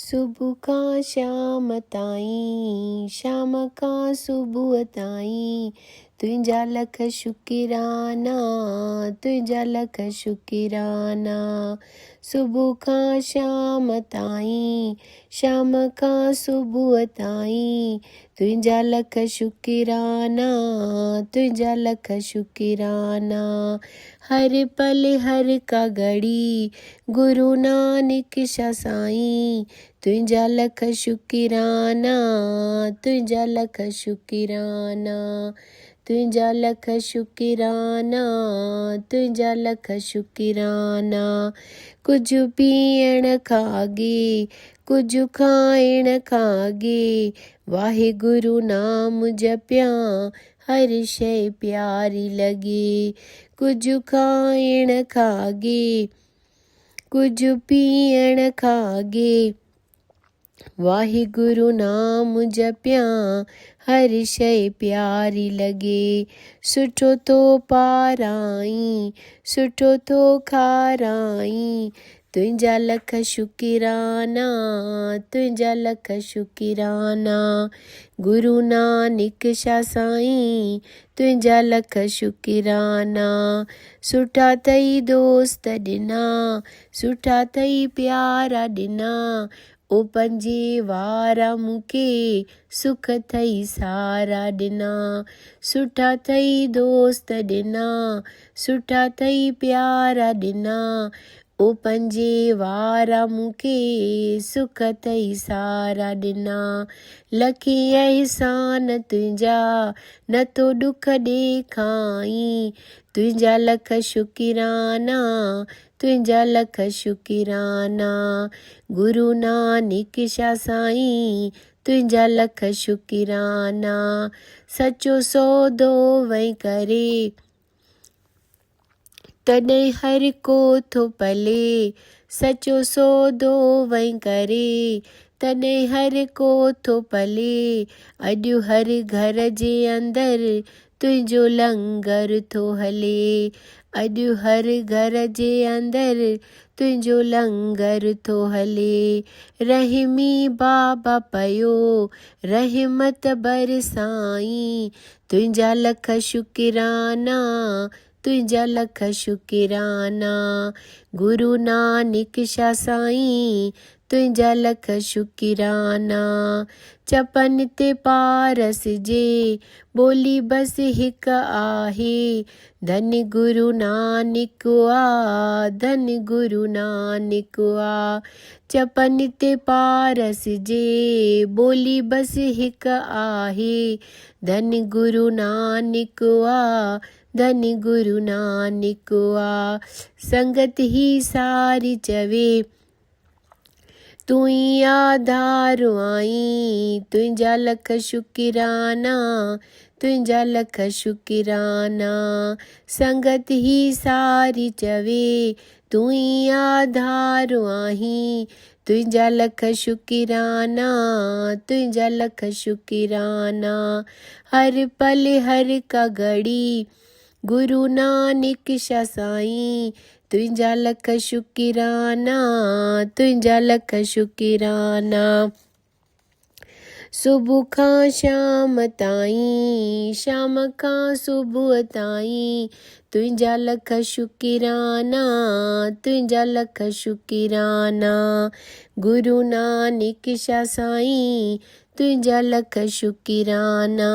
सुबह का शाम ताईं, शाम का सुबह ताईं, तुंहिंजा लख शुकिराना, तुंहिंजा लख शुकिराना। सुबह का शाम ताईं, शाम का सुबह ताईं, तुंहिंजा लख शुकिराना, तुंहिंजा लख शुकिराना। हर पल हर का घड़ी, गुरु नानक शाह साईं, तुंहिंजा लख शुकिराना, तुंहिंजा लख शुकिराना। तुंहिंजा लख शुकिराना, तुंहिंजा लख शुकिराना। कुझु पीअण खां अॻे, कुझु खाइण खां अॻे, वाहेगुरु नाम जपियां, हर शइ प्यारी लॻे। कुझु खाइण खां अॻे, कुझु पीअण खां अॻे, वाहेगुरु नाम जपियां, हर शइ प्यारी लॻे। सुठो थो पाराईं, सुठो थो खाराईं, तुंहिंजा लख शुकिराना, तुंहिंजा लख शुकिराना। गुरु नानक शाह साईं, तुंहिंजा लख शुकिराना। सुठा अथई दोस्त ॾिना, सुठा अथई प्यारा ॾिना, ओ पंजे वारा मूंखे सुख अथई सारा ॾिना। सुठा अथई दोस्त ॾिना, सुठा अथई प्यारा ॾिना, ओ पंजे वारा मूंखे सुख अथई सारा ॾिना। लखे अहसान तुंहिंजा, नथो ॾुख ॾेखाईं, तुंहिंजा लख शुकिराना, तुंहिंजा लख शुकिराना। गुरु नानक शाह साईं, तुंहिंजा लख शुकिराना। सचो सौदो वही करे, तॾहिं हर को थो पले, सचो सौदो वही करे, तॾहिं हर को थो पले। अॼु हर घर जे अंदरि तुंहिंजो लंगर थो हले, अॼु हर घर जे अंदरि तुंहिंजो लंगर थो हले। रहिमी बाबा पयो, रहमत बरसाईं, तुंहिंजा लख शुकिराना, तुंहिंजा लख शुकिराना। गुरु नानक शाह साईं, तुंहिंजा लख शुकिराना। चपन ते पारस जे, ॿोली बसि हिकु आहे, धन गुरु नानक आ, धन गुरु नानक आ। चपन ते पारस जे, ॿोली बसि हिकु आहे, धन गुरु नानक आ, धन गुरु नानक आ। संगत ही सारी चवे, तूं ई आधार आईं, तुंहिंजा लख शुकिराना, तुंहिंजा लख शुकिराना। संगत ही सारी चवे, तूं ई आधार आहीं, तुंहिंजा लख शुकिराना, तुंहिंजा लख शुकिराना। हर पल हर का घड़ी, गुरु नानक शाह साईं, तुंहिंजा लख शुकिराना, तुंहिंजा लख शुकिराना। सुबह खां शाम ताईं, शाम खां सुबह ताईं, तुंहिंजा लख शुकिराना, तुंहिंजा लख शुकिराना। गुरु नानक शाह साईं, तुंहिंजा लख शुकिराना।